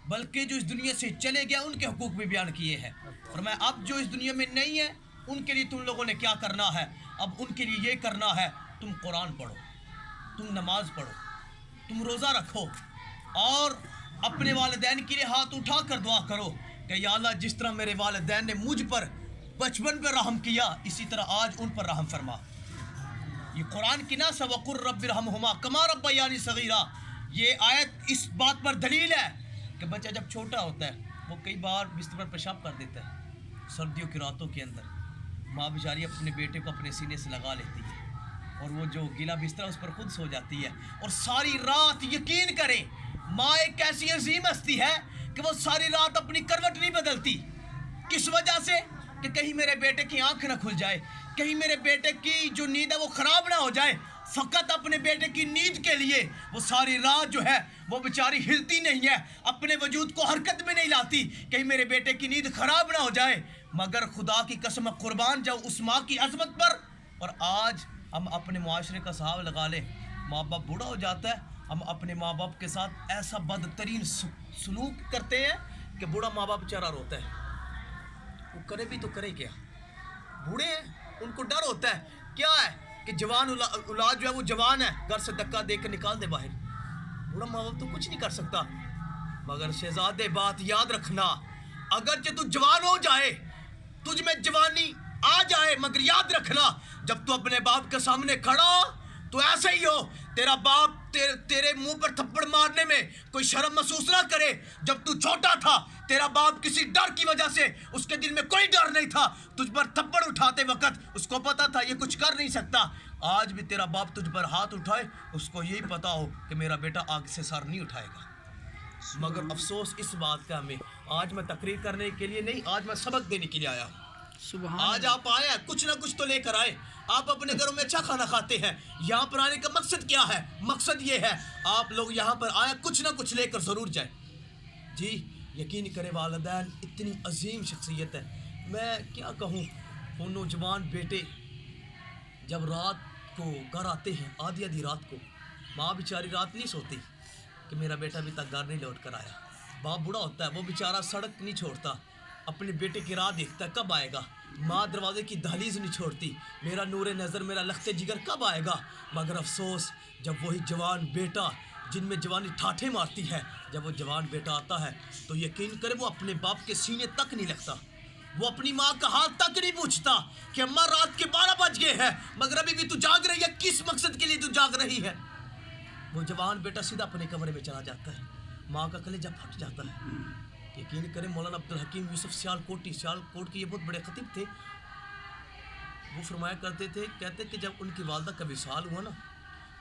بلکہ جو اس دنیا سے چلے گیا ان کے حقوق بھی بیان کیے ہیں. فرمایا اب جو اس دنیا میں نہیں ہے ان کے لیے تم لوگوں نے کیا کرنا ہے. اب ان کے لیے یہ کرنا ہے تم قرآن پڑھو, تم نماز پڑھو, تم روزہ رکھو اور اپنے والدین کے لیے ہاتھ اٹھا کر دعا کرو کہ یا اللہ جس طرح میرے والدین نے مجھ پر بچپن پہ رحم کیا اسی طرح آج ان پر رحم فرما. یہ قرآن کی نہ وَقُلْ رَبِّ ارْحَمْهُمَا كَمَا رَبَّيَانِي صَغِيرًا, یہ آیت اس بات پر دلیل ہے کہ بچہ جب چھوٹا ہوتا ہے وہ کئی بار بستر پر پیشاب کر دیتا ہے سردیوں کی راتوں کے اندر. ماں بیچاری اپنے بیٹے کو اپنے سینے سے لگا لیتی ہے اور وہ جو گیلا بستر اس پر خود سو جاتی ہے اور ساری رات یقین کریں ماں ایک ایسی عظیم ہستی ہے کہ وہ ساری رات اپنی کروٹ نہیں بدلتی. کس وجہ سے کہ کہیں میرے بیٹے کی آنکھ نہ کھل جائے, کہیں میرے بیٹے کی جو نیند ہے وہ خراب نہ ہو جائے. فقط اپنے بیٹے کی نیند کے لیے وہ ساری رات جو ہے وہ بیچاری ہلتی نہیں ہے, اپنے وجود کو حرکت میں نہیں لاتی کہیں میرے بیٹے کی نیند خراب نہ ہو جائے. مگر خدا کی قسم قربان جاؤ اس ماں کی عظمت پر. اور آج ہم اپنے معاشرے کا حساب لگا لیں, ماں باپ بوڑھا ہو جاتا ہے, ہم اپنے ماں باپ کے ساتھ ایسا بدترین سلوک کرتے ہیں کہ بوڑھا ماں باپ بیچارہ روتا ہے. وہ کرے بھی تو کرے کیا, بوڑھے ہیں ان کو ڈر ہوتا ہے کیا ہے کہ جوان اولاد جو ہے وہ جوان ہے, گھر سے دھکا دے کر نکال دے باہر. بوڑھا ماں باپ تو کچھ نہیں کر سکتا. مگر شہزادے بات یاد رکھنا, اگرچہ تو جوان ہو جائے, تجھ میں جوانی آ جائے, مگر یاد رکھنا جب تو اپنے باپ کے سامنے کھڑا ہو تو ایسے ہی ہو تیرا باپ تیرے منہ پر تھپڑ مارنے میں کوئی شرم محسوس نہ کرے. جب تو چھوٹا تھا تیرا باپ کسی ڈر کی وجہ سے اس کے دل میں کوئی ڈر نہیں تھا, تجھ پر تھپڑ اٹھاتے وقت اس کو پتا تھا یہ کچھ کر نہیں سکتا. آج بھی تیرا باپ تجھ پر ہاتھ اٹھائے اس کو یہی پتا ہو کہ میرا بیٹا آگ سے سر نہیں اٹھائے گا. مگر افسوس اس بات کا ہمیں, آج میں تقریر کرنے کے لیے نہیں, آج میں سبق دینے کے لیے آیا ہوں. آج آپ آئے ہیں کچھ نہ کچھ تو لے کر آئے. آپ اپنے گھروں میں اچھا کھانا کھاتے ہیں, یہاں پر آنے کا مقصد کیا ہے؟ مقصد یہ ہے آپ لوگ یہاں پر آئے کچھ نہ کچھ لے کر ضرور جائیں. جی یقین کرے والدین اتنی عظیم شخصیت ہے, میں کیا کہوں. وہ نوجوان بیٹے جب رات کو گھر آتے ہیں آدھی آدھی رات کو, ماں بیچاری رات نہیں سوتی کہ میرا بیٹا ابھی تک گھر نہیں لوٹ کر آیا. باپ بوڑھا ہوتا ہے, وہ بیچارہ سڑک نہیں چھوڑتا, اپنے بیٹے کی راہ دیکھتا ہے کب آئے گا. ماں دروازے کی دہلیز نہیں چھوڑتی, میرا نور نظر میرا لخت جگر کب آئے گا. مگر افسوس جب وہی جوان بیٹا جن میں جوانی ٹھاٹھے مارتی ہے, جب وہ جوان بیٹا آتا ہے تو یقین کرے وہ اپنے باپ کے سینے تک نہیں لگتا, وہ اپنی ماں کا حال تک نہیں پوچھتا کہ اماں رات کے 12 بج گئے ہیں مگر ابھی بھی تو جاگ رہی ہے, کس مقصد کے لیے تو جاگ رہی ہے. وہ جوان بیٹا سیدھا اپنے کمرے میں چلا جاتا ہے, ماں کا کلیجہ پھٹ جاتا ہے. یقین کریں مولانا عبدالحکیم یوسف سیالکوٹ کے یہ بہت بڑے خطیب تھے. وہ فرمایا کرتے تھے, کہتے کہ جب ان کی والدہ کا وصال ہوا نا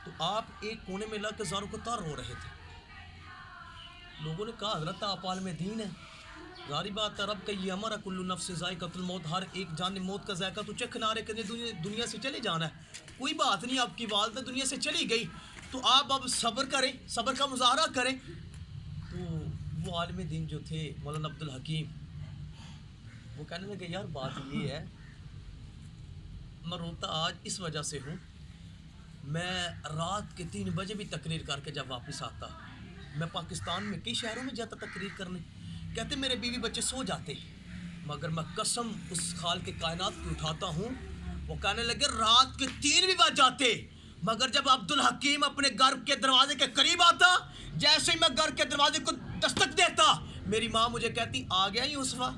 تو آپ ایک کونے میں لگ کے زاروں کو تار رو رہے تھے. لوگوں نے کہا حضرت آپ عالم دین ہے, ظاہری بات ہے رب کا یہ امر ہے کل نفس ذائقۃ الموت, ہر ایک جان نے موت کا ذائقہ تو چکھنا ہے کہ دنیا سے چلے جانا ہے. کوئی بات نہیں, آپ کی والدہ دنیا سے چلی گئی تو آپ اب صبر کریں, صبر کا مظاہرہ کریں. تو وہ عالم دین جو تھے مولانا عبدالحکیم, وہ کہنے لگے یار بات یہ ہے, میں روتا آج اس وجہ سے ہوں, میں رات کے 3 بجے بھی تقریر کر کے جب واپس آتا, میں پاکستان میں کئی شہروں میں جاتا تقریر کرنے, کہتے میرے بیوی بچے سو جاتے مگر میں قسم اس خالق کے کائنات کی اٹھاتا ہوں. وہ کہنے لگے رات کے 3 بھی بج جاتے مگر جب عبدالحکیم اپنے گھر کے دروازے کے قریب آتا, جیسے ہی میں گھر کے دروازے کو دستک دیتا میری ماں مجھے کہتی آ گیا یوسفہ.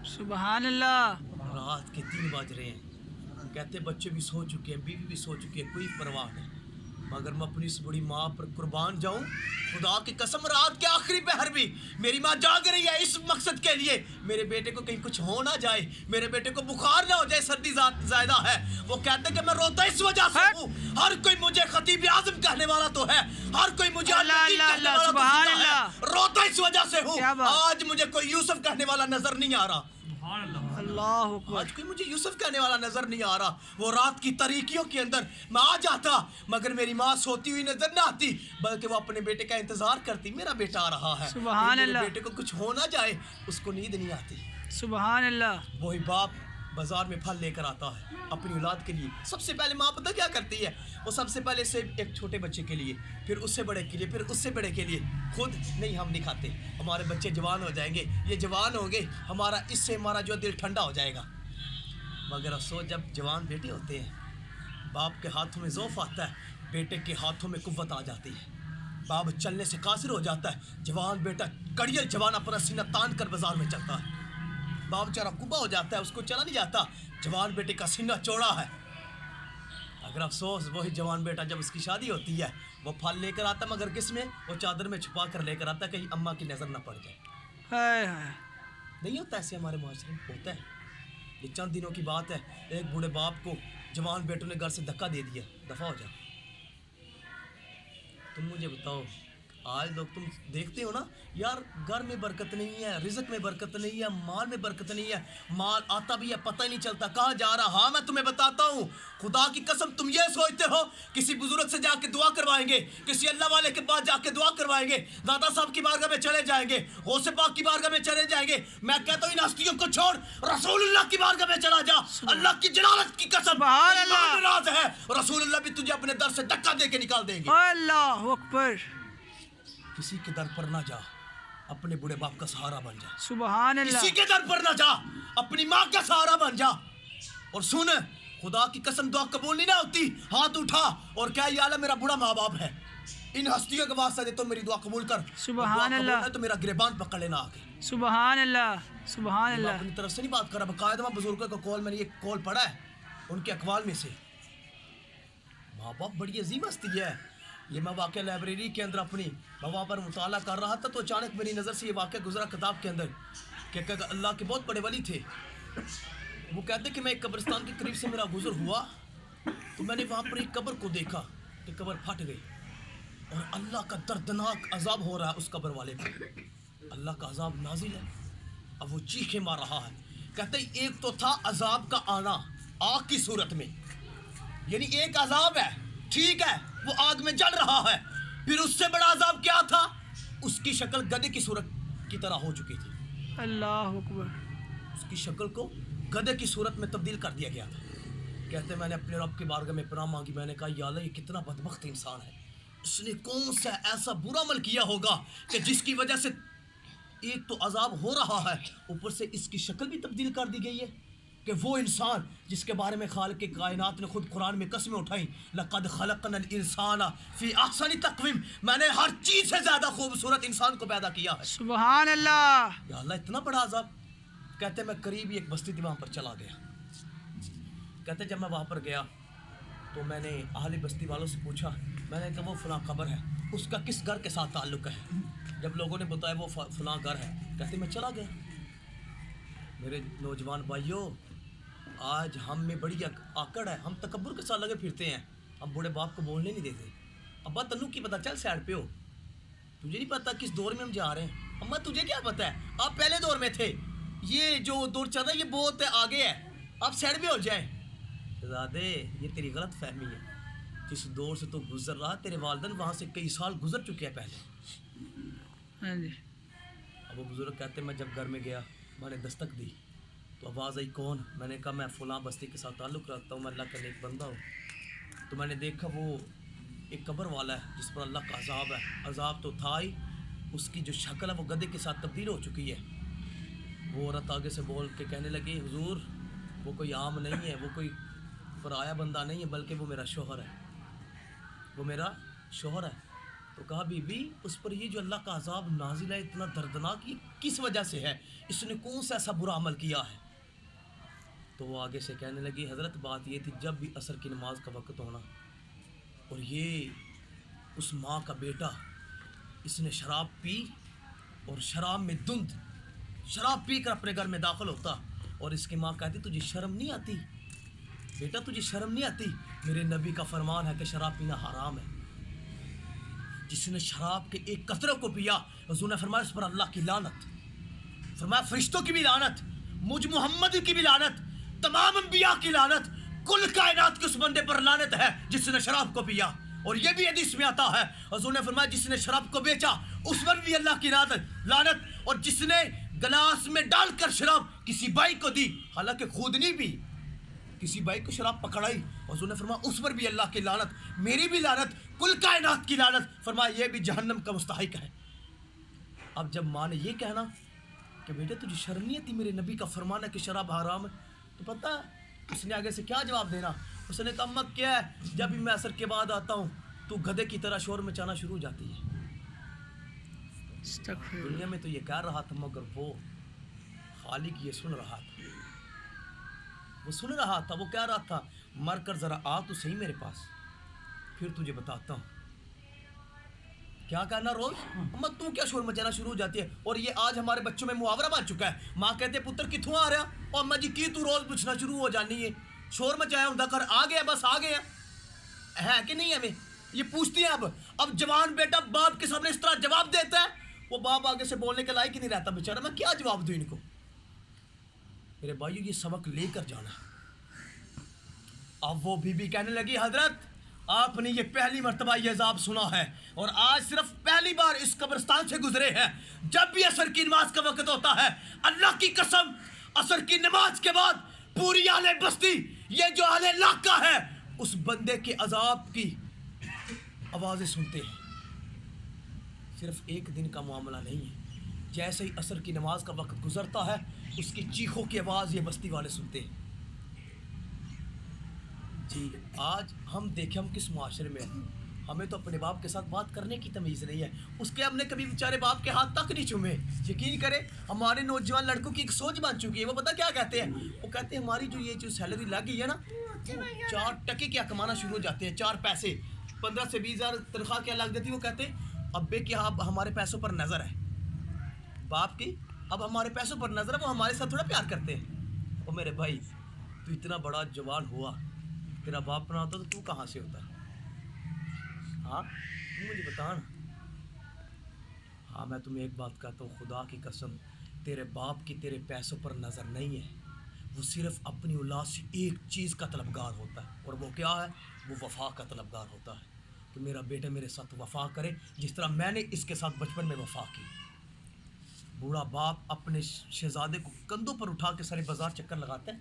سبحان اللہ. رات کے 3 بج رہے ہیں, کہتے بچے بھی سو چکے ہیں, بیوی بھی سو چکی ہے, کوئی پرواہ نہیں. مگر میں اپنی اس بڑی ماں پر قربان جاؤں, خدا کی قسم رات کے آخری پہر بھی میری ماں جاگ رہی ہے اس مقصد کے لیے میرے بیٹے کو کہیں کچھ ہو نہ جائے, میرے بیٹے کو بخار نہ ہو جائے, سردی زائدہ ہے. وہ کہتے کہ میں روتا اس وجہ سے ہوں, ہر کوئی مجھے خطیب اعظم کہنے والا تو ہے, ہر کوئی مجھے کہنے والا تو ہے, روتا اس وجہ سے ہوں. آج مجھے کوئی یوسف کہنے والا نظر نہیں آ رہا. اللہ اکبر. آج کوئی مجھے یوسف کہنے والا نظر نہیں آ رہا. وہ رات کی تاریکیوں کے اندر میں آ جاتا مگر میری ماں سوتی ہوئی نظر نہ آتی, بلکہ وہ اپنے بیٹے کا انتظار کرتی, میرا بیٹا آ رہا ہے, سبحان اللہ. میرے بیٹے کو کچھ ہو نہ جائے, اس کو نیند نہیں آتی. سبحان اللہ. وہی باپ बाजार में फल लेकर आता है अपनी औलाद के लिए। सबसे पहले माँ पता क्या करती है, वो सबसे पहले सेब एक छोटे बच्चे के लिए, फिर उससे बड़े के लिए, फिर उससे बड़े के लिए। खुद नहीं, हम नहीं खाते, हमारे बच्चे जवान हो जाएंगे, ये जवान होंगे, हमारा इससे हमारा जो दिल ठंडा हो जाएगा। मगर अफसोस जब जवान बेटे होते हैं, बाप के हाथों में ज़ौफ़ आता है, बेटे के हाथों में कुव्वत आ जाती है, बाप चलने से कासिर हो जाता है, जवान बेटा कड़ियल जवान अपना सीना तान कर बाजार में चलता है, बाप बेचारा कुब्बा हो जाता है, उसको चला नहीं जाता, जवान बेटे का सीना चौड़ा है। अगर अफसोस वही जवान बेटा जब उसकी शादी होती है, वो फल लेकर आता है, मगर किस में, वो चादर में छुपा कर लेकर आता है, कहीं अम्मा की नज़र ना पड़ जाए। हाय हाय। नहीं होता ऐसे हमारे माशरे में, होता है। ये चंद दिनों की बात है, एक बूढ़े बाप को जवान बेटों ने घर से धक्का दे दिया, दफ़ा हो जा। तुम मुझे बताओ, आज लोग तुम देखते हो ना यार, घर में बरकत नहीं है, रिज़्क़ में बरकत नहीं है, माल में बरकत नहीं है, माल आता भी है पता ही नहीं चलता कहाँ जा रहा। हाँ मैं तुम्हें बताता हूँ, खुदा की कसम, तुम ये सोचते हो किसी बुजुर्ग से जाके दुआ करवाएंगे, किसी अल्लाह वाले के पास जाके दुआ करवाएंगे, दादा साहब की बारगाह में चले जाएंगे, गौसे पाक की बारगाह में चले जाएंगे। मैं कहता हूँ इन हस्तियों को छोड़, रसूलुल्लाह की बारगाह में चला जा। अल्लाह की जलालत की कसम, सुभान अल्लाह। नाराज है, रसूलुल्लाह भी तुझे अपने दर से धक्का दे के निकाल देंगे। अल्लाह अकबर। किसी के दर पर ना जा, अपने बूढ़े बाप का सहारा बन जा। सुभान अल्लाह। किसी के दर पर ना जा, अपनी माँ का सहारा बन जा। और सुन, खुदा की कसम, दुआ कबूल नहीं ना होती, हाथ उठा और क्या, या अल्लाह मेरा बूढ़ा माँ बाप है, इन हस्तियों के वास्ते दे तो मेरी दुआ कबूल कर। सुभान अल्लाह। तो मेरा गिरबान पकड़ लेना आगे। सुभान अल्लाह। सुभान मैं अल्लाह। अपनी तरफ से नहीं बात कर रहा, बाकायदा बुजुर्गों का कॉल, मैंने ये कॉल पढ़ा है उनके अकवाल में से। माँ बाप बड़ी अजीम हस्ती है। ये मैं वाक़या लाइब्रेरी के अंदर अपनी मैं वहाँ पर मुताला कर रहा था, तो अचानक मेरी नज़र से ये वाक़या गुजरा किताब के अंदर कि अल्लाह के बहुत बड़े वली थे। वो कहते कि मैं एक कब्रिस्तान के करीब से मेरा गुजर हुआ, तो मैंने वहाँ पर एक कब्र को देखा कि कब्र फट गई और अल्लाह का दर्दनाक अजाब हो रहा है उस कब्र वाले पर। अल्लाह का अजाब नाजिल है, अब वो चीखें मार रहा है। कहते एक तो था अजाब का आना आग की सूरत में, यानी एक अजाब है, ठीक है, वो आग में जल रहा है। फिर उससे बड़ा अजाब क्या था, उसकी शक्ल गधे की सूरत की तरह हो चुकी थी। अल्लाह अकबर। उसकी शक्ल को गधे की सूरत में तब्दील कर दिया गया था। कहते मैंने अपने रब के बारगाह में पनाह मांगी, मैंने कहा या अल्लाह ये कितना बदबख्त इंसान है, इसने कौन सा ऐसा बुरा अमल किया होगा कि जिसकी वजह से एक तो अजाब हो रहा है, ऊपर से इसकी शक्ल भी तब्दील कर दी गई है। कि वो इंसान जिसके बारे में खालिक के कायनात ने खुद कुरान में कस्में उठाई, लक़द खलक़नल इंसाना फ़ी अहसनि तक़वीम, मैंने हर चीज़ से ज़्यादा खूबसूरत इंसान को पैदा किया है। सुभान अल्लाह। या अल्लाह इतना बड़ा अज़ाब। कहते मैं करीब ही एक बस्ती थी वहाँ पर चला गया। कहते जब मैं वहाँ पर गया तो मैंने अहले बस्ती वालों से पूछा, मैंने कहा वो फ़लाँ कब्र है, उसका किस घर के साथ ताल्लुक़ है। जब लोगों ने बताया वो फ़लाँ घर है, कहते मैं चला गया। मेरे नौजवान भाइयों, आज हम में बड़ी आकड़ है, हम तकब्बुर के साथ लगे फिरते हैं, हम बूढ़े बाप को बोलने नहीं देते। अब्बा तन्नू की पता, चल साइड पे हो, तुझे नहीं पता किस दौर में हम जा रहे हैं। अम्मा तुझे क्या पता है, आप पहले दौर में थे, ये जो दौर चल रहा है ये बहुत आगे है, आप साइड पे हो जाएं। शहज़ादे ये तेरी गलत फहमी है, जिस दौर से तो गुजर रहा, तेरे वालिदैन वहाँ से कई साल गुजर चुके हैं पहले। हाँ जी। अब वो बुजुर्ग कहते मैं जब घर में गया, मैंने दस्तक दी तो आवाज़ आई कौन, मैंने कहा मैं फ़लाँ बस्ती के साथ ताल्लुक़ रखता हूँ, मैं अल्लाह का नेक बंदा हूँ। तो मैंने देखा वो एक कब्र वाला है जिस पर अल्लाह का अज़ाब है। अज़ाब तो था ही, उसकी जो शक्ल है वो गधे के साथ तब्दील हो चुकी है। वो औरत आगे से बोल के कहने लगी, हुजूर वो कोई आम नहीं है, वो कोई पराया बंदा नहीं है, बल्कि वो मेरा शोहर है, वो मेरा शोहर है। तो कहा बीबी उस पर ये जो अल्लाह का अज़ाब नाजिल है इतना दर्दनाक, ये किस वजह से है, इसने कौन सा ऐसा बुरा अमल किया है। तो वो आगे से कहने लगी, हज़रत बात ये थी जब भी असर की नमाज का वक्त होना और ये उस माँ का बेटा, इसने शराब पी और शराब में धुंध शराब पी कर अपने घर में दाखिल होता और इसकी माँ कहती तुझे शर्म नहीं आती बेटा, तुझे शर्म नहीं आती, मेरे नबी का फरमान है कि शराब पीना हराम है। जिसने शराब के एक कतरे को पिया, हुज़ूर ने फरमाया उस पर अल्लाह की लानत, फरमाया फरिश्तों की भी लानत, मुझ मोहम्मद की भी लानत, तमाम अंबिया की लानत, कुल कायनात के उस बंदे पर लानत है जिसने शराब को पिया। और ये भी हदीस में आता है, हुज़ूर ने फरमाया जिसने शराब को बेचा उस पर भी अल्लाह की लानत, और जिसने गलास में डालकर शराब किसी भाई को दी, हालांकि खुद नहीं पी, किसी भाई को शराब पकड़ाई, हुजूर ने फरमाया उस पर भी अल्लाह की लानत, मेरी भी लानत, कुल कायनात की लानत, फरमाया ये भी जहन्नम का मुस्तहिक है। अब जब माँ ने ये कहना कि बेटे तुझे शर्म नहीं आती, मेरे नबी का फरमान है कि शराब हराम है, तो पता है उसने आगे से क्या जवाब देना? उसने कहा अम्मा क्या है, जब भी मैं असर के बाद आता हूँ तो गधे की तरह शोर मचाना शुरू हो जाती है। दुनिया में तो ये कह रहा था, मगर वो खालिक ये सुन रहा था, वो सुन रहा था, वो कह रहा था मर कर ज़रा आ तो सही मेरे पास, फिर तुझे बताता हूँ क्या करना। रोज अम्मा तू क्या शोर मचाना शुरू हो जाती है, और ये आज हमारे बच्चों में मुहावरा बन चुका है। माँ कहते हैं पुत्र कितों आ रहा, और अम्मा जी की तू रोज पूछना शुरू हो जानी है, शोर मचाया होता कर आ गया, बस आ गया है कि नहीं, हमें ये पूछती है। अब जवान बेटा बाप के सामने इस तरह जवाब देता है, वो बाप आगे से बोलने के लायक ही नहीं रहता बेचारा, मैं क्या जवाब दूं इनको। मेरे भाइयों ये सबक लेकर जाना। अब वो बीबी कहने लगी हजरत आपने ये पहली मर्तबा ये अजाब सुना है, और आज सिर्फ पहली बार इस कब्रिस्तान से गुजरे हैं। जब भी असर की नमाज का वक्त होता है, अल्लाह की कसम असर की नमाज के बाद पूरी आले बस्ती, ये जो आले इलाका है, उस बंदे के अजाब की आवाज़ें सुनते हैं। सिर्फ एक दिन का मामला नहीं है, जैसे ही असर की नमाज का वक्त गुजरता है उसकी चीखों की आवाज़ ये बस्ती वाले सुनते हैं। जी आज हम देखें हम किस मुआशरे में हैं, हमें तो अपने बाप के साथ बात करने की तमीज़ नहीं है, उसके हमने कभी बेचारे बाप के हाथ तक नहीं चूमे। यकीन करें हमारे नौजवान लड़कों की एक सोच बन चुकी है, वो पता क्या कहते हैं, वो कहते हैं हमारी जो ये जो सैलरी लग गई है ना, 4 टके क्या कमाना शुरू हो जाते हैं, 4 पैसे, 15 से 20 हज़ार तनख्वाह क्या लग जाती है। वो कहते हैं अब्बे की अब हमारे पैसों पर नज़र है, बाप की अब हमारे पैसों पर नज़र है, वो हमारे साथ थोड़ा प्यार करते हैं। ओ मेरे भाई तू इतना बड़ा जवान हुआ, तेरा बाप ना होता तो तू कहाँ से होता? हाँ तू मुझे बता ना। हाँ मैं तुम्हें एक बात कहता हूँ, खुदा की कसम तेरे बाप की तेरे पैसों पर नज़र नहीं है, वो सिर्फ अपनी औलाद से एक चीज़ का तलबगार होता है, और वो क्या है, वो वफा का तलबगार होता है कि मेरा बेटा मेरे साथ वफा करे जिस तरह मैंने इसके साथ बचपन में वफा की। बूढ़ा बाप अपने शहजादे को कंधों पर उठा के सारे बाजार चक्कर लगाता है,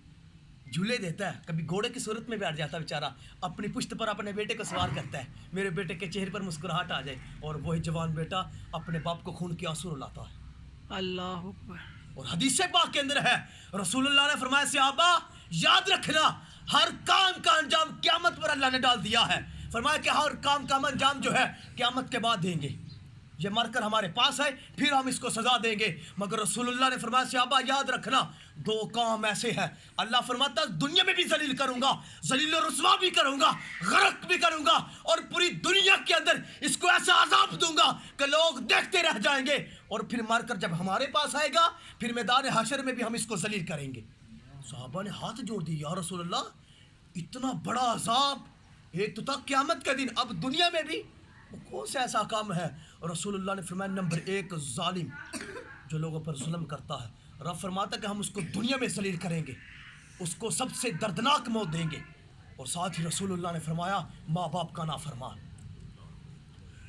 झूले देता है, कभी घोड़े की सूरत में बैठ जाता है बेचारा, अपनी पुश्त पर अपने बेटे को सवार करता है, मेरे बेटे के चेहरे पर मुस्कुराहट आ जाए, और वही जवान बेटा अपने बाप को खून के आंसू रुलाता है। अल्लाह अकबर। और हदीस पाक के अंदर है, रसूलुल्लाह ने फरमाया सहाबा याद रखना हर काम का अंजाम क़यामत पर अल्लाह ने डाल दिया है। फरमाया कि हर काम का अंजाम जो है क़यामत के बाद देंगे, ये मरकर हमारे पास है फिर हम इसको सजा देंगे। मगर रसूलुल्लाह ने फरमाया सहाबा याद रखना 2 काम ऐसे हैं, अल्लाह फरमाता दुनिया में भी जलील करूंगा, जलील और रुसवा भी करूंगा, गरक भी करूंगा, और पूरी दुनिया के अंदर इसको ऐसा अजाब दूंगा कि लोग देखते रह जाएंगे, और फिर मरकर जब हमारे पास आएगा फिर मैदान हशर में भी हम इसको जलील करेंगे। सहाबा ने हाथ जोड़ दिए, या रसूलल्लाह इतना बड़ा अजाब, एक तो था क़यामत का दिन, अब दुनिया में भी वो कौन सा ऐसा काम है? रसूलुल्लाह ने फरमाया नंबर 1 जालिम, जो लोगों पर जुल्म करता है, रब फरमाता कि हम उसको दुनिया में जलील करेंगे, उसको सबसे दर्दनाक मौत देंगे। और साथ ही रसूलुल्लाह ने फरमाया माँ बाप का नाफरमान,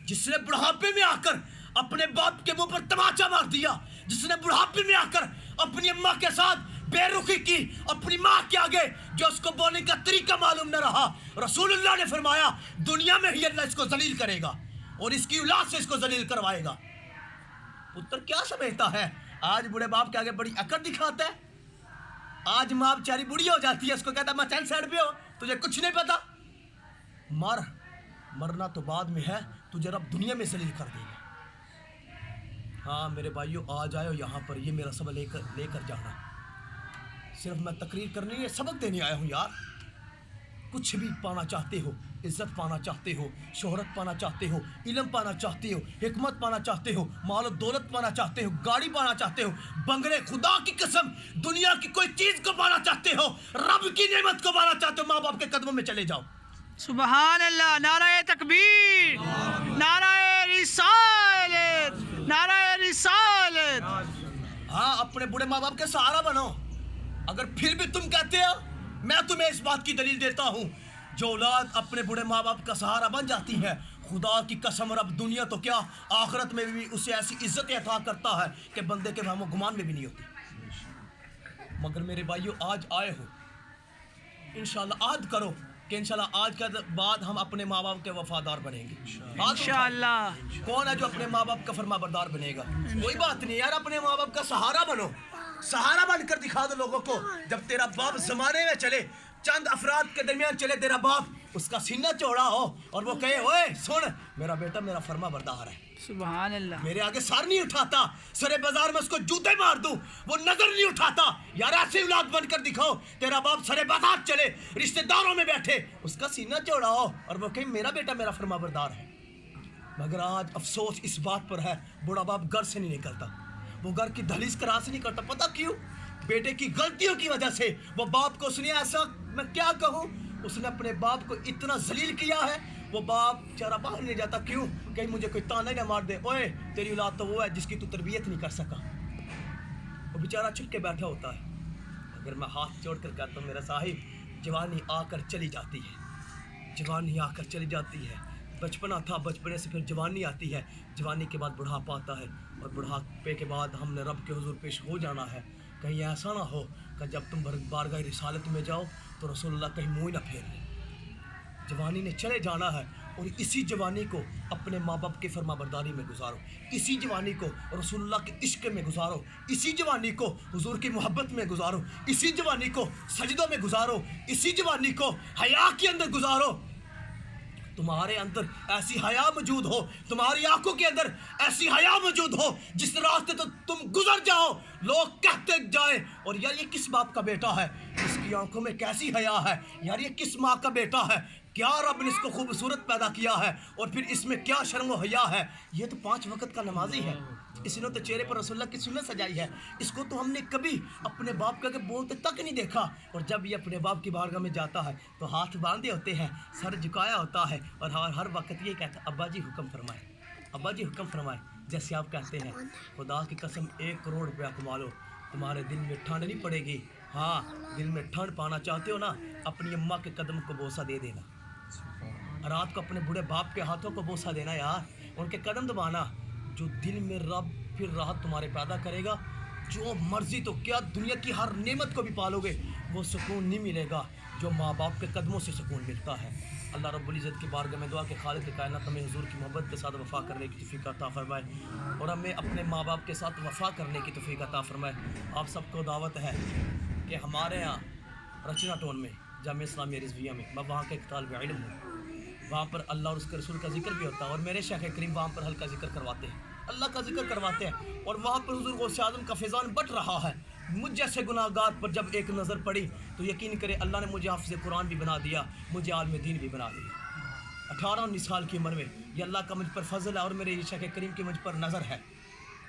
जिसने बुढ़ापे में आकर अपने बाप के मुंह पर तमाचा मार दिया, जिसने बुढ़ापे में आकर अपनी अम्मा के साथ बेरुखी की, अपनी माँ के आगे जो उसको बोलने का तरीका मालूम न रहा, रसूलुल्लाह ने फरमाया दुनिया में ही अल्लाह इसको जलील करेगा और इसकी औलाद से इसको जलील करवाएगा। पुत्र क्या समझता है, आज बूढ़े बाप के आगे बड़ी अकड़ दिखाता है, आज माँ बेचारी बूढ़ी हो जाती है, उसको कहता है मैं चल साइड पे हो, तुझे कुछ नहीं पता, मरना तो बाद में है, तुझे रब दुनिया में जलील कर देगा। हाँ मेरे भाइयों आ जाओ यहाँ पर, ये मेरा सबक लेकर जाना, सिर्फ मैं तकरीर करने नहीं सबक देने आया हूँ यार। कुछ भी पाना चाहते हो, इज्जत पाना चाहते हो, शोहरत पाना चाहते हो, इल्म पाना चाहते हो, हिकमत पाना चाहते हो, माल और दौलत पाना चाहते हो, गाड़ी पाना चाहते हो, बंगले, खुदा की कसम दुनिया की कोई चीज़ को पाना चाहते हो, रब की नेमत को पाना चाहते हो, माँ बाप के कदमों में चले जाओ। सुबहान अल्लाह, नाराए तकबीर, नाराए रिसालत, नाराए रिसालत। हाँ अपने बूढ़े माँ बाप के सहारा बनो। अगर फिर भी तुम कहते हो, मैं तुम्हें इस बात की दलील देता हूँ, जो औलाद अपने बूढ़े माँ बाप का सहारा बन जाती है, خدا کی قسم رب دنیا تو کیا آخرت میں بھی اسے ایسی عزت عطا کرتا ہے کہ بندے کے وہم و گمان میں بھی نہیں ہوتی. مگر میرے بھائیو آج آئے ہو, انشاءاللہ عہد کرو کہ انشاءاللہ آج کے بعد ہم اپنے ماں باپ کے وفادار بنیں گے. انشاءاللہ. کون ہے جو اپنے ماں باپ کا فرما بردار بنے گا؟ کوئی بات نہیں یار, اپنے ماں باپ کا سہارا بنو, سہارا بن کر دکھا دو لوگوں کو. جب تیرا باپ زمانے میں چلے, چند افراد کے درمیان چلے تیرا باپ, اس کا سینہ چوڑا ہو اور وہ کہے اوے سن میرا بیٹا میرا فرما بردار ہے, سبحان اللہ. میرے آگے سار نہیں اٹھاتا, سرے بازار میں اس کو جوتے مار دوں وہ نظر نہیں اٹھاتا. یار ایسی اولاد بن کر دکھاؤ, تیرا باپ سرے بازار چلے, رشتہ داروں میں بیٹھے, اس کا سینہ چوڑا ہو اور وہ کہے میرا بیٹا میرا فرما بردار ہے. مگر آج افسوس اس بات پر ہے, بڑا باپ گھر سے نہیں نکلتا, وہ گھر کی دہلیز کراس نہیں کرتا. پتہ کیوں؟ بیٹے کی غلطیوں کی وجہ سے. وہ باپ کو اس نے ایسا, میں کیا کہوں, اس نے اپنے باپ کو اتنا ذلیل کیا ہے, وہ باپ چارہ باہر نہیں جاتا. کیوں؟ کہیں مجھے کوئی تانا نہ مار دے, اوے تیری اولاد تو وہ ہے جس کی تو تربیت نہیں کر سکا. وہ بیچارہ چھپ کے بیٹھا ہوتا ہے. اگر میں ہاتھ جوڑ کر کہتا ہوں میرا صاحب, جوانی آ کر چلی جاتی ہے, جوانی آ کر چلی جاتی ہے. بچپنا تھا, بچپنے سے پھر جوانی آتی ہے, جوانی کے بعد بڑھاپا آتا ہے, اور بڑھاپے کے بعد ہم نے رب کے حضور پیش ہو جانا ہے. کہیں ایسا نہ ہو کہ جب تم بارگاہ رسالت میں جاؤ تو رسول اللہ کہیں منہ نہ پھیر لیں. جوانی نے چلے جانا ہے, اور اسی جوانی کو اپنے ماں باپ کی فرما برداری میں گزارو, اسی جوانی کو رسول اللہ کے عشق میں گزارو, اسی جوانی کو حضور کی محبت میں گزارو, اسی جوانی کو سجدوں میں گزارو, اسی جوانی کو حیا کے اندر گزارو. تمہارے اندر ایسی حیا موجود ہو, تمہاری آنکھوں کے اندر ایسی حیا موجود ہو, جس راستے تو تم گزر جاؤ لوگ کہتے جائیں اور یار یہ کس باپ کا بیٹا ہے, اس کی آنکھوں میں کیسی حیا ہے, یار یہ کس ماں کا بیٹا ہے, کیا رب نے اس کو خوبصورت پیدا کیا ہے, اور پھر اس میں کیا شرم و حیا ہے. یہ تو 5 وقت کا نمازی ہے, اس نے تو چہرے پر رسول اللہ کی سنت سجائی ہے, اس کو تو ہم نے کبھی اپنے باپ کا بولتے تک نہیں دیکھا. اور جب یہ اپنے باپ کی بارگاہ میں جاتا ہے تو ہاتھ باندھے ہوتے ہیں, سر جھکایا ہوتا ہے, اور ہر وقت یہ کہتا ہے ابا جی حکم فرمائے, ابا جی حکم فرمائے. جیسے آپ کہتے ہیں خدا کی قسم 1 کروڑ روپیہ کما لو, تمہارے دل میں ٹھنڈ نہیں پڑے گی. ہاں دل میں ٹھنڈ پانا چاہتے ہو نا, اپنی اماں کے قدم کو بوسہ دے دینا, رات کو اپنے بوڑھے باپ کے ہاتھوں کو بوسہ دینا یار, ان کے قدم دبانا. جو دل میں رب پھر راحت تمہارے پیدا کرے گا, جو مرضی تو کیا دنیا کی ہر نعمت کو بھی پالو گے, وہ سکون نہیں ملے گا جو ماں باپ کے قدموں سے سکون ملتا ہے. اللہ رب العزت کی بارگاہ میں دعا کہ خالق کائنات ہمیں حضور کی محبت کے ساتھ وفا کرنے کی توفیق عطا فرمائے, اور ہمیں اپنے ماں باپ کے ساتھ وفا کرنے کی توفیق عطا فرمائے. آپ سب کو دعوت ہے کہ ہمارے یہاں رچنا ٹون میں جامعہ اسلامیہ رضویہ میں, میں وہاں کا ایک طالب علم ہوں, وہاں پر اللہ اور اس کے رسول کا ذکر بھی ہوتا ہے, اور میرے شیخ کریم وہاں پر ہلکا ذکر کرواتے ہیں, اللہ کا ذکر کرواتے ہیں, اور وہاں پر حضور غوث اعظم کا فیضان بٹ رہا ہے. مجھ جیسے گناہ گار پر جب ایک نظر پڑی تو یقین کرے اللہ نے مجھے حافظ قرآن بھی بنا دیا, مجھے عالم دین بھی بنا دیا. 18-19 سال کی عمر میں یہ اللہ کا مجھ پر فضل ہے, اور میرے شیخ کریم کی مجھ پر نظر ہے.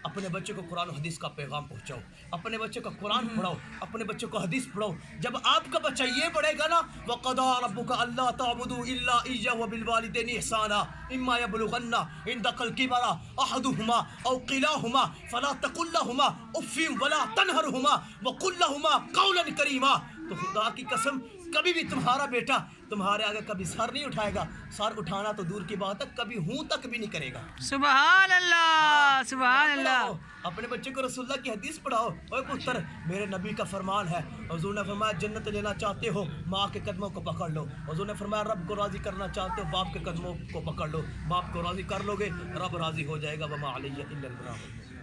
اپنے بچے کو قرآن و حدیث کا پیغام پہنچاؤ, اپنے بچے کو قرآن پڑھاؤ, اپنے بچے کو حدیث پڑھاؤ. جب آپ کا بچہ یہ پڑھے گا نا, وَقَضَىٰ رَبُّكَ أَلَّا تَعْبُدُوا إِلَّا إِيَّاهُ وَبِالْوَالِدَيْنِ إِحْسَانًا إِمَّا يَبْلُغَنَّ عِندَكَ الْكِبَرَ أَحَدُهُمَا أَوْ كِلَاهُمَا فَلَا تَقُل لَّهُمَا أُفٍّ وَلَا تَنْهَرْهُمَا وَقُل لَّهُمَا قَوْلًا كَرِيمًا. تو خدا کی قسم کبھی بھی تمہارا بیٹا تمہارے آگے کبھی سر نہیں اٹھائے گا, سر اٹھانا تو دور کی بات ہے, کبھی ہوں تک بھی نہیں کرے گا. سبحان اللہ, سبحان اللہ. اپنے بچے کو رسول اللہ کی حدیث پڑھاؤ. اوے پتر, میرے نبی کا فرمان ہے, حضور نے فرمایا جنت لینا چاہتے ہو ماں کے قدموں کو پکڑ لو. حضور نے فرمایا رب کو راضی کرنا چاہتے ہو باپ کے قدموں کو پکڑ لو, باپ کو راضی کر لو گے رب راضی ہو جائے گا. وما علیہ الا البلاغ.